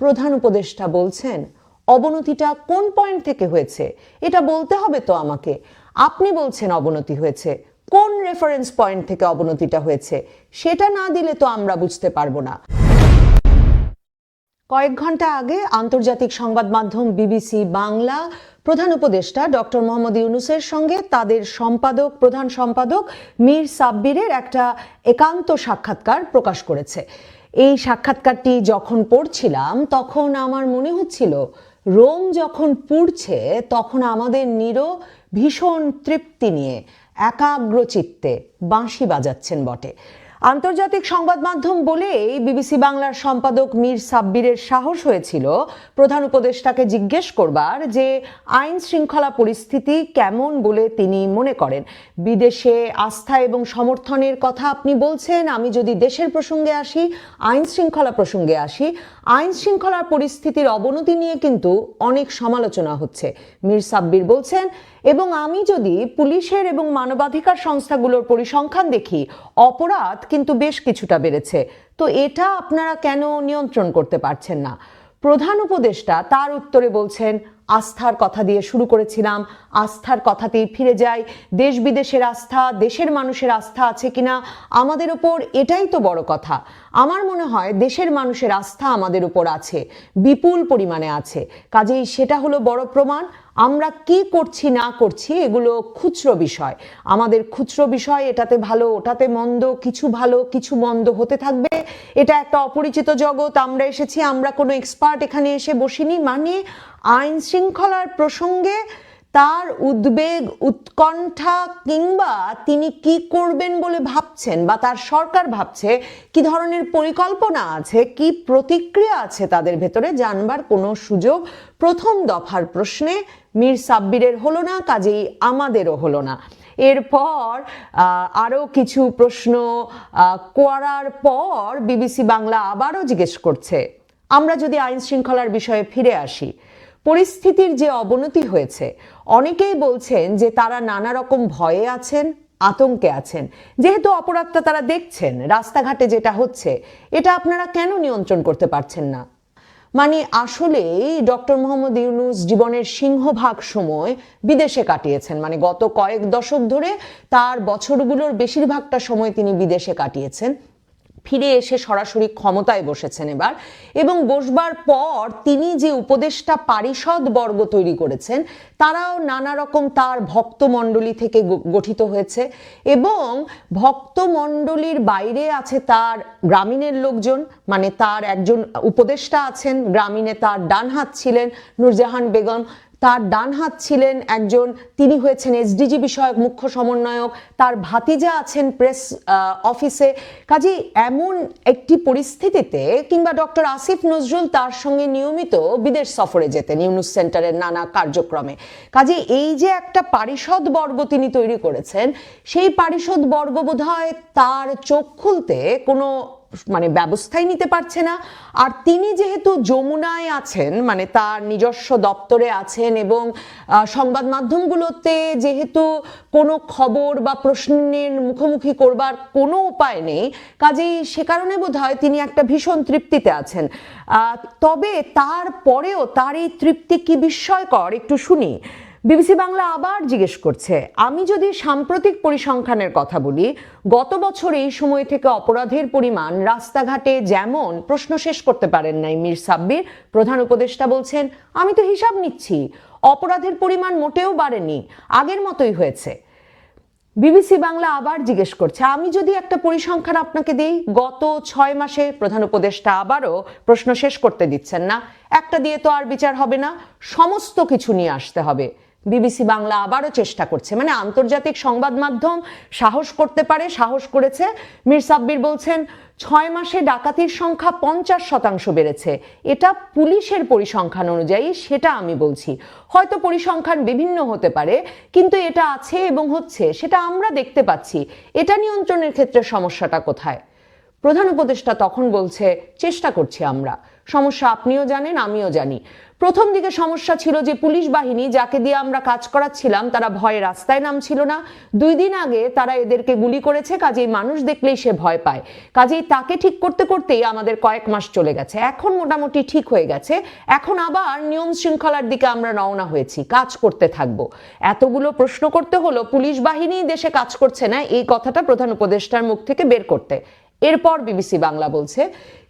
প্রধান উপদেষ্টা বলছেন অবনতিটা কোন পয়েন্ট থেকে হয়েছে এটা বলতে হবে তো আমাকে। আপনি বলছেন অবনতি হয়েছে, কোন রেফারেন্স পয়েন্ট থেকে অবনতিটা হয়েছে সেটা না দিলে তো আমরা বুঝতে পারবো না। কয়েক ঘন্টা আগে আন্তর্জাতিক সংবাদ মাধ্যম বিবিসি বাংলা প্রধান উপদেষ্টা ডক্টর মোহাম্মদ ইউনূসের সঙ্গে তাদের প্রধান সম্পাদক মীর সাব্বিরের একটা একান্ত সাক্ষাৎকার প্রকাশ করেছে। এই সাক্ষাৎকারটি যখন পড়ছিলাম তখন আমার মনে হচ্ছিল রোম যখন পুড়ছে তখন আমাদের নীরো ভীষণ তৃপ্তি নিয়ে একাগ্রচিত্তে বাঁশি বাজাচ্ছেন বটে। আন্তর্জাতিক সংবাদ মাধ্যম বলেই বিবিসি বাংলার সম্পাদক মীর সাব্বিরের সাহস হয়েছিল প্রধান উপদেষ্টাকে জিজ্ঞেস করবার যে আইন শৃঙ্খলা পরিস্থিতি কেমন বলে তিনি মনে করেন। বিদেশে আস্থা এবং সমর্থনের কথা আপনি বলছেন, আমি যদি দেশের প্রসঙ্গে আসি, আইন শৃঙ্খলা প্রসঙ্গে আসি, আইন শৃঙ্খলার পরিস্থিতির অবনতি নিয়ে কিন্তু অনেক সমালোচনা হচ্ছে মীর সাব্বির বলছেন। এবং আমি যদি পুলিশের এবং মানবাধিকার সংস্থাগুলোর পরিসংখ্যান দেখি, অপরাধ কিন্তু বেশ কিছুটা বেড়েছে, তো এটা আপনারা কেন নিয়ন্ত্রণ করতে পারছেন না? প্রধান উপদেষ্টা তার উত্তরে বলছেন, আস্থার কথা দিয়ে শুরু করেছিলাম, আস্থার কথাতেই ফিরে যাই। দেশ বিদেশের আস্থা, দেশের মানুষের আস্থা আছে কিনা আমাদের উপর, এটাই তো বড় কথা। আমার মনে হয় দেশের মানুষের আস্থা আমাদের উপর আছে, বিপুল পরিমাণে আছে। কাজেই সেটা হলো বড় প্রমাণ। আমরা কি করছি না করছি এগুলো খুচরো বিষয়, আমাদের খুচরো বিষয়। এটাতে ভালো, ওটাতে মন্দ, কিছু ভালো কিছু মন্দ হতে থাকবে। এটা একটা অপরিচিত জগৎ, আমরা এসেছি, আমরা কোনো এক্সপার্ট এখানে এসে বসিনি। মানে আইন শৃঙ্খলার প্রসঙ্গে তার উদ্বেগ, উৎকণ্ঠা, কিংবা তিনি কি করবেন বলে ভাবছেন বা তার সরকার ভাবছে, কি ধরনের পরিকল্পনা আছে, কি প্রতিক্রিয়া আছে তাদের ভেতরে জানবার কোনো সুযোগ প্রথম দফার প্রশ্নে মীর সাব্বিরের হলো না, কাজেই আমাদেরও হলো না। এরপর আরও কিছু প্রশ্ন করার পর বিবিসি বাংলা আবারও জিজ্ঞেস করছে, আমরা যদি আইন শৃঙ্খলার বিষয়ে ফিরে আসি, পরিস্থিতির যে অবনতি হয়েছে, অনেকেই বলছেন যে তারা নানা রকম ভয়ে আছেন, আতঙ্কে আছেন, যেহেতু অপরাধটা তারা দেখছেন রাস্তাঘাটে যেটা হচ্ছে, এটা আপনারা কেন নিয়ন্ত্রণ করতে পারছেন না? মানে আসলে ডক্টর মোহাম্মদ ইউনূস জীবনের সিংহভাগ সময় বিদেশে কাটিয়েছেন। মানে গত কয়েক দশক ধরে তার বছরগুলোর বেশিরভাগটা সময় তিনি বিদেশে কাটিয়েছেন। ফিরে এসে সরাসরি ক্ষমতায় বসেছেন এবার, এবং বসবার পর তিনি যে উপদেষ্টা পারিষদ বর্গ তৈরি করেছেন তারাও নানা রকম তার ভক্তমণ্ডলী থেকে গঠিত হয়েছে, এবং ভক্তমণ্ডলীর বাইরে আছে তার গ্রামীণের লোকজন। মানে তার একজন উপদেষ্টা আছেন গ্রামীণে, তার ডান হাত ছিলেন নূরজাহান বেগম, তার ডান হাত ছিলেন একজন, তিনি হয়েছেন এসডিজি বিষয়ক মুখ্য সমন্বয়ক, তার ভাতিজা আছেন প্রেস অফিসে। কাজে এমন একটি পরিস্থিতিতে, কিংবা ডক্টর আসিফ নজরুল তার সঙ্গে নিয়মিত বিদেশ সফরে যেতেন ইউনূস সেন্টারের নানা কার্যক্রমে। কাজে এই যে একটা পারিষদ বর্গ তিনি তৈরি করেছেন, সেই পারিষদ বর্গ বোধহয় তার চোখ খুলতে কোনো ব্যবস্থাই নিতে পারছে না। আর তিনি যেহেতু যমুনায় আছেন, মানে তার নিজস্ব দপ্তরে আছেন, এবং সংবাদ মাধ্যমগুলোতে যেহেতু কোনো খবর বা প্রশ্নের মুখোমুখি করবার কোনো উপায় নেই, কাজেই সে কারণে বোধহয় তিনি একটা ভীষণ তৃপ্তিতে আছেন। তবে তারপরেও তার এই তৃপ্তি কি বিস্ময়কর একটু শুনি। বিবিসি বাংলা আবার জিজ্ঞেস করছে, আমি যদি সাম্প্রতিক পরিসংখ্যানের কথা বলি, গত বছর এই সময় থেকে অপরাধের পরিমাণ রাস্তাঘাটে যেমন, প্রশ্ন শেষ করতে পারেন নাই মীর সাব্বির, প্রধান উপদেষ্টা বলছেন, আমি তো হিসাব নিচ্ছি, অপরাধের পরিমাণ মোটেও বাড়েনি, আগের মতোই হয়েছে। বিবিসি বাংলা আবার জিজ্ঞেস করছে, আমি যদি একটা পরিসংখ্যান আপনাকে দেই গত 6 মাসে, প্রধান উপদেষ্টা আবারও প্রশ্ন শেষ করতে দিচ্ছেন না, একটা দিয়ে তো আর বিচার হবে না, সমস্ত কিছু নিয়ে আসতে হবে। বিবিসি বাংলা আবারও চেষ্টা করছে, মানে আন্তর্জাতিক সংবাদ মাধ্যম সাহস করতে পারে, সাহস করেছে। মীর সাব্বির বলছেন 6 মাসে ডাকাতির সংখ্যা 50% বেড়েছে, এটা পুলিশের পরিসংখ্যান অনুযায়ী, সেটা আমি বলছি। হয়তো পরিসংখ্যান বিভিন্ন হতে পারে, কিন্তু এটা আছে এবং হচ্ছে, সেটা আমরা দেখতে পাচ্ছি। এটা নিয়ন্ত্রণের ক্ষেত্রে সমস্যাটা কোথায়? প্রধান উপদেষ্টা তখন বলছে, চেষ্টা করছি আমরা, সমস্যা আপনিও জানেন, আমিও জানি। প্রথম দিকে সমস্যা ছিল যে পুলিশ বাহিনী যাকে দিয়ে আমরা কাজ করাচ্ছিলাম তারা ভয়ে রাস্তায় নামছিল না। 2 দিন আগে তারা এদেরকে গুলি করেছে, কাজেই মানুষ দেখলেই সে ভয় পায়। কাজেই তাকে ঠিক করতে করতেই আমাদের কয়েক মাস চলে গেছে। এখন মোটামুটি ঠিক হয়ে গেছে। এখন আবার নিয়ম শৃঙ্খলার দিকে আমরা রওনা হয়েছি, কাজ করতে থাকবো। এতগুলো প্রশ্ন করতে হলো পুলিশ বাহিনী দেশে কাজ করছে না এই কথাটা প্রধান উপদেষ্টার মুখ থেকে বের করতে। এরপর বিবিসি বাংলা বলছে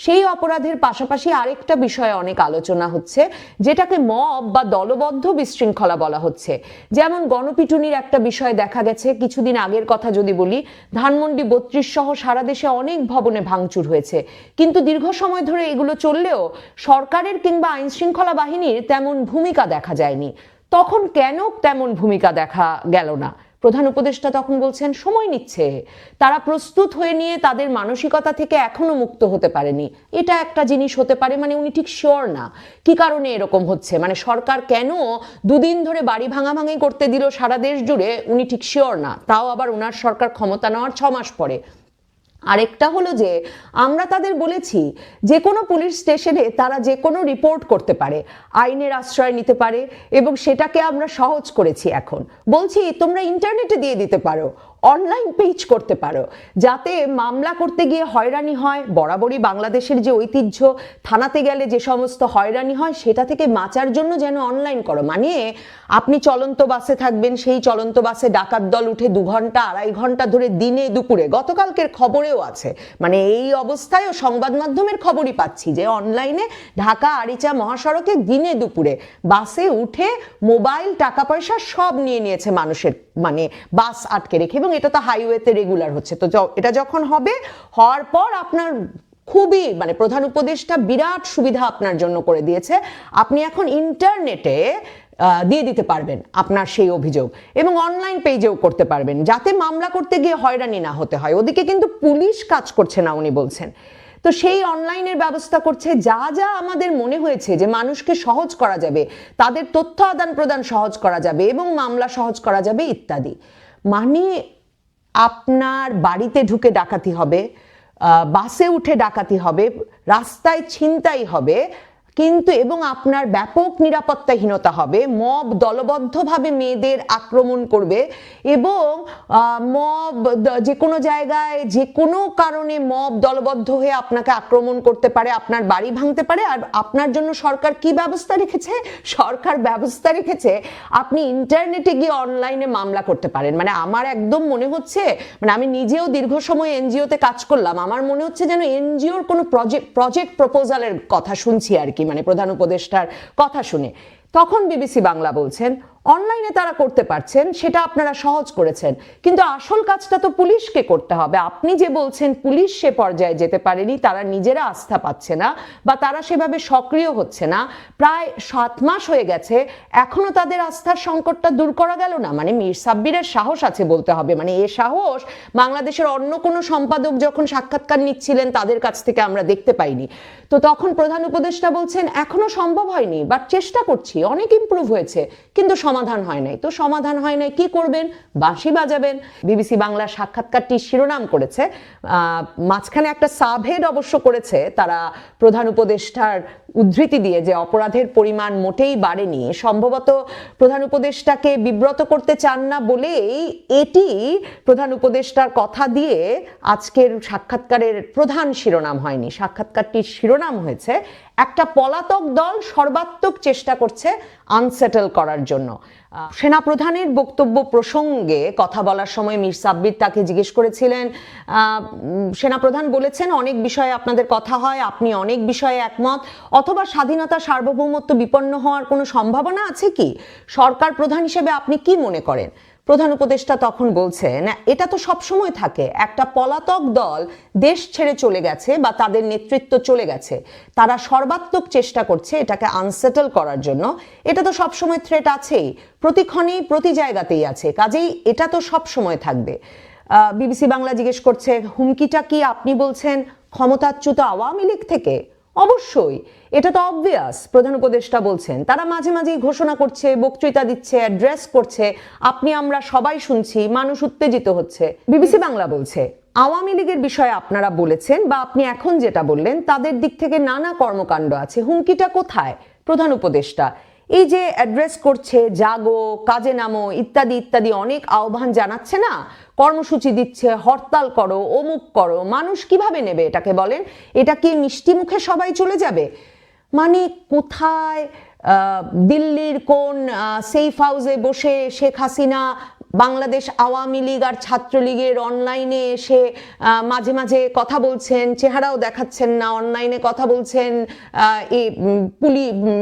সেই অপরাধের পাশাপাশি আরেকটা বিষয়ে অনেক আলোচনা হচ্ছে, যেটাকে মব বা দলবদ্ধ বিশৃঙ্খলা বলা হচ্ছে। যেমন গণপিটুনির একটা বিষয় দেখা গেছে কিছুদিন আগের কথা যদি বলি, ধানমন্ডি 32 সহ সারা দেশে অনেক ভবনে ভাঙচুর হয়েছে, কিন্তু দীর্ঘ সময় ধরে এগুলো চললেও সরকারের কিংবা আইন শৃঙ্খলা বাহিনীর তেমন ভূমিকা দেখা যায়নি। তখন কেন তেমন ভূমিকা দেখা গেল না? প্রধান উপদেষ্টা তখন বলছেন সময় নিচ্ছে, তারা প্রস্তুত হয়ে নিয়ে তাদের মানসিকতা থেকে এখনো মুক্ত হতে পারেনি। এটা একটা জিনিস হতে পারে, মানে উনি ঠিক শিওর না কি কারণে এরকম হচ্ছে, মানে সরকার কেন 2 দিন ধরে বাড়ি ভাঙাভাঙি করতে দিল সারা দেশ জুড়ে উনি ঠিক শিওর না, তাও আবার ওনার সরকার ক্ষমতা নেওয়ার 6 মাস পরে। আরেকটা হলো যে আমরা তাদের বলেছি যে কোনো পুলিশ স্টেশনে তারা যে কোনো রিপোর্ট করতে পারে, আইনের আশ্রয় নিতে পারে, এবং সেটাকে আমরা সহজ করেছি। এখন বলছি তোমরা ইন্টারনেটে দিয়ে দিতে পারো, অনলাইন পেজ করতে পারো, যাতে মামলা করতে গিয়ে হয়রানি হয়। বরাবরই বাংলাদেশের যে ঐতিহ্য, থানাতে গেলে যে সমস্ত হয়রানি হয় সেটা থেকে বাঁচার জন্য যেন অনলাইন করো। মানে আপনি চলন্ত বাসে থাকবেন, সেই চলন্ত বাসে ডাকাত দল উঠে 2 ঘন্টা 2.5 ঘন্টা ধরে দিনে দুপুরে, গতকালকের খবরেও আছে, মানে এই অবস্থায়ও সংবাদ মাধ্যমের খবরই পাচ্ছি যে অনলাইনে ঢাকা আরিচা মহাসড়কে দিনে দুপুরে বাসে উঠে মোবাইল টাকা পয়সা সব নিয়ে নিয়েছে মানুষের, মানে বাস আটকে রেখে, এবং এটা তো হাইওয়েতে রেগুলার হচ্ছে। তো এটা যখন হবে, হওয়ার পর আপনার খুবই, মানে প্রধান উপদেষ্টা বিরাট সুবিধা আপনার জন্য করে দিয়েছে। আপনি এখন ইন্টারনেটে দিয়ে দিতে পারবেন আপনার সেই অভিযোগ, এবং অনলাইন পেজেও করতে পারবেন, যাতে মামলা করতে গিয়ে হয়রানি না হতে হয়। ওদিকে কিন্তু পুলিশ কাজ করছে না উনি বলছেন। তো সেই অনলাইনের ব্যবস্থা করছে, যা যা আমাদের মনে হয়েছে যে মানুষকে সহজ করা যাবে, তাদের তথ্য আদান প্রদান সহজ করা যাবে এবং মামলা সহজ করা যাবে ইত্যাদি। মানে আপনার বাড়িতে ঢুকে ডাকাতি হবে, বাসে উঠে ডাকাতি হবে, রাস্তায় ছিনতাই হবে, কিন্তু এবং আপনার ব্যাপক নিরাপত্তাহীনতা হবে, মব দলবদ্ধভাবে মেয়েদের আক্রমণ করবে, এবং মব যে কোনো জায়গায় যে কোনো কারণে মব দলবদ্ধ হয়ে আপনাকে আক্রমণ করতে পারে, আপনার বাড়ি ভাঙতে পারে। আর আপনার জন্য সরকার কি ব্যবস্থা রেখেছে? সরকার ব্যবস্থা রেখেছে আপনি ইন্টারনেটে গিয়ে অনলাইনে মামলা করতে পারেন। মানে আমার একদম মনে হচ্ছে, মানে আমি নিজেও দীর্ঘ সময় এনজিওতে কাজ করলাম, আমার মনে হচ্ছে যেন এনজিওর কোনো প্রজেক্ট প্রপোজালের কথা শুনছি আর কি, মানে প্রধান উপদেষ্টার কথা শুনে। তখন বিবিসি বাংলা বলছেন অনলাইনে তারা করতে পারছেন, সেটা আপনারা সহজ করেছেন, কিন্তু আসল কাজটা তো পুলিশকে করতে হবে। আপনি যে বলছেন পুলিশ সে পর্যায়ে যেতে পারেনি, তারা নিজেরা আস্থা পাচ্ছে না বা তারা সেভাবে সক্রিয় হচ্ছে না, প্রায় 7 মাস হয়ে গেছে, এখনো তাদের আস্থার সংকটটা দূর করা গেল না। মানে মীর সাব্বিরের সাহস আছে বলতে হবে, মানে এ সাহস বাংলাদেশের অন্য কোনো সম্পাদক যখন সাক্ষাৎকার নিচ্ছিলেন তাদের কাছ থেকে আমরা দেখতে পাইনি। তো তখন প্রধান উপদেষ্টা বলছেন এখনো সম্ভব হয়নি, বাট চেষ্টা করছি, অনেক ইমপ্রুভ হয়েছে, কিন্তু সমাধান হয় নাই। তো সমাধান হয় নাই, কি করবেন? বাঁশি বাজাবেন। বিবিসি বাংলা সাক্ষাৎকারটি শিরোনাম করেছে, মাঝখানে একটা সাবহেড অবশ্য করেছে তারা প্রধান উপদেষ্টার উদ্ধৃতি দিয়ে, যে অপরাধের পরিমাণ মোটেই বাড়েনি। সম্ভবত প্রধান উপদেষ্টাকে বিব্রত করতে চান না বলেই এটি প্রধান উপদেষ্টার কথা দিয়ে আজকের সাক্ষাৎকারের প্রধান শিরোনাম হয়নি। সাক্ষাৎকারটির শিরোনাম হয়েছে একটা পলাতক দল সর্বাত্মক চেষ্টা করছে আনসেটেল করার জন্য। সেনাপ্রধানের বক্তব্য প্রসঙ্গে কথা বলার সময় মীর সাব্বির তাকে জিজ্ঞেস করেছিলেন, সেনাপ্রধান বলেছেন অনেক বিষয়ে আপনাদের কথা হয়, আপনি অনেক বিষয়ে একমত, অথবা স্বাধীনতা সার্বভৌমত্ব বিপন্ন হওয়ার কোনো সম্ভাবনা আছে কি? সরকার প্রধান হিসেবে আপনি কি মনে করেন? প্রধান উপদেষ্টা তখন বলছেন এটা তো সবসময় থাকে, একটা পলাতক দল দেশ ছেড়ে চলে গেছে বা তাদের নেতৃত্ব চলে গেছে, তারা সর্বাত্মক চেষ্টা করছে এটাকে আনসেটেল করার জন্য, এটা তো সবসময় থ্রেট আছেই, প্রতিক্ষণেই প্রতি জায়গাতেই আছে, কাজেই এটা তো সবসময় থাকবে। বিবিসি বাংলা জিজ্ঞেস করছে হুমকিটা কি আপনি বলছেন ক্ষমতাচ্যুত আওয়ামী লীগ থেকে? অবশ্যই, এটা তো অবভিয়াস। প্রধান উপদেষ্টা বলছেন তারা মাঝে মাঝেই ঘোষণা করছে, বক্তৃতা দিচ্ছে, অ্যাড্রেস করছে, আপনি আমরা সবাই শুনছি, মানুষ উত্তেজিত হচ্ছে। বিবিসি বাংলা বলছে আওয়ামী লীগের বিষয়ে আপনারা বলেছেন বা আপনি এখন যেটা বললেন, তাদের দিক থেকে নানা কর্মকাণ্ড আছে। হুমকিটা কোথায়? প্রধান উপদেষ্টা এই যে অ্যাড্রেস করছে, জাগো, কাজে নামো ইত্যাদি ইত্যাদি অনেক আহ্বান জানাচ্ছে না, কর্মসূচি দিচ্ছে, হরতাল করো, অমুক করো, মানুষ কিভাবে নেবে এটাকে বলেন? এটা কি মিষ্টি মুখে সবাই চলে যাবে? মানে কোথায় দিল্লির কোন সেফ হাউসে বসে শেখ হাসিনা বাংলাদেশ আওয়ামী লীগ আর ছাত্রলীগের অনলাইনে এসে মাঝে মাঝে কথা বলছেন, চেহারাও দেখাচ্ছেন না, অনলাইনে কথা বলছেন,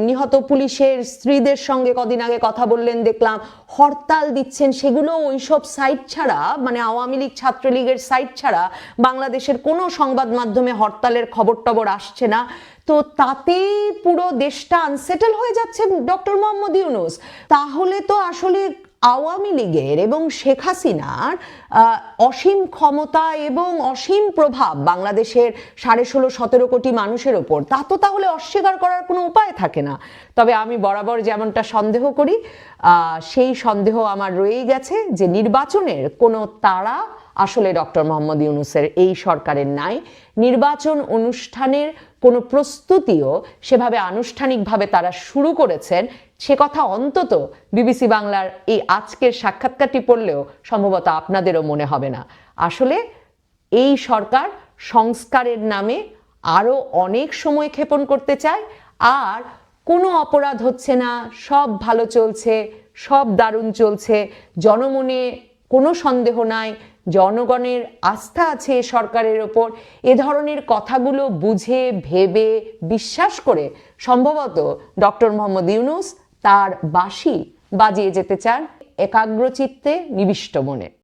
নিহত পুলিশের স্ত্রীদের সঙ্গে কদিন আগে কথা বললেন দেখলাম, হরতাল দিচ্ছেন, সেগুলো ওইসব সাইট ছাড়া, মানে আওয়ামী লীগ ছাত্রলীগের সাইট ছাড়া বাংলাদেশের কোনো সংবাদ মাধ্যমে হরতালের খবর টবর আসছে না। তো তাতেই পুরো দেশটা আনসেটেল হয়ে যাচ্ছে ডক্টর মোহাম্মদ ইউনূস। তাহলে তো আসলে আওয়ামী লীগের এবং শেখ হাসিনার অসীম ক্ষমতা এবং অসীম প্রভাব বাংলাদেশের 16.5-17 কোটি মানুষের ওপর, তা তো তাহলে অস্বীকার করার কোনো উপায় থাকে না। তবে আমি বরাবর যেমনটা সন্দেহ করি, সেই সন্দেহ আমার রয়েই গেছে যে নির্বাচনের কোনো তাড়া আসলে ডক্টর মোহাম্মদ ইউনূসের এই সরকারের নাই। নির্বাচন অনুষ্ঠানের কোনো প্রস্তুতিও সেভাবে আনুষ্ঠানিকভাবে তারা শুরু করেছেন সে কথা অন্তত বিবিসি বাংলার এই আজকের সাক্ষাৎকারটি পড়লেও সম্ভবত আপনাদেরও মনে হবে না। আসলে এই সরকার সংস্কারের নামে আরো অনেক সময় ক্ষেপণ করতে চায়, আর কোনো অপরাধ হচ্ছে না, সব ভালো চলছে, সব দারুণ চলছে, জনমনে কোনো সন্দেহ নাই, জনগণের আস্থা আছে সরকারের ওপর, এ ধরনের কথাগুলো বুঝে ভেবে বিশ্বাস করে সম্ভবত ডক্টর মোহাম্মদ ইউনূস তার বাঁশি বাজিয়ে যেতে চান একাগ্রচিত্তে, নিবিষ্ট মনে।